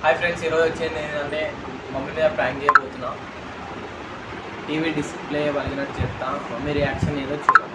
Hi friends, ఈరోజు వచ్చేది ఏంటంటే మమ్మీ మీద ప్రాంక్ చేయబోతున్నా. టీవీ డిస్ప్లే వలిగినట్టు చెప్తా, మమ్మీ రియాక్షన్ ఏదో చూద్దాం.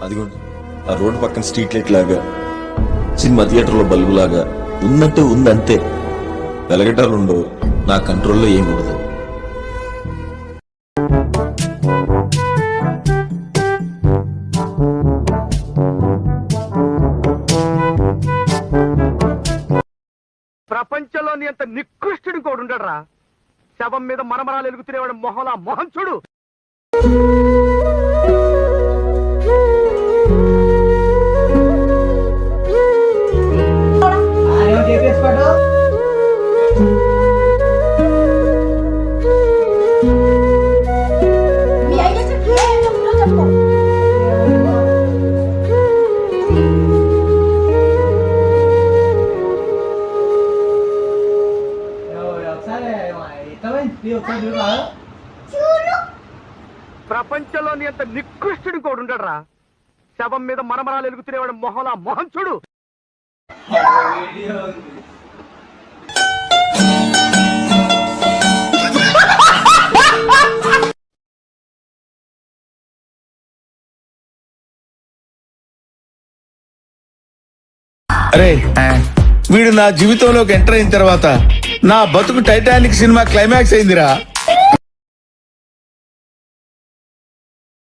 అదిగో ఆ రోడ్డు పక్కన స్ట్రీట్ లైట్ లాగా, సినిమా థియేటర్లో బల్బు లాగా ఉన్నట్టు ఉందంతే. వెలగటాలుండవు, నా కంట్రోల్లో ఏం ఉండదు. ప్రపంచంలోని అంత నికృష్టుడు కూడా ఉండడరా. శవం మీద మరమరాలు ఎలుగుతునేవాడు మొహలా మొహం చూడు. ప్రపంచంలోని అంత నికృష్టుడు కూడా ఉండడరా. శవం మీద మరమరాలు ఎలుగుతునేవాడు మొహలా మొహం చూడు. అరే, వీడు నా జీవితంలోకి ఎంటర్ అయిన తర్వాత నా బతుకు టైటానిక్ సినిమా క్లైమాక్స్ అయిందిరా.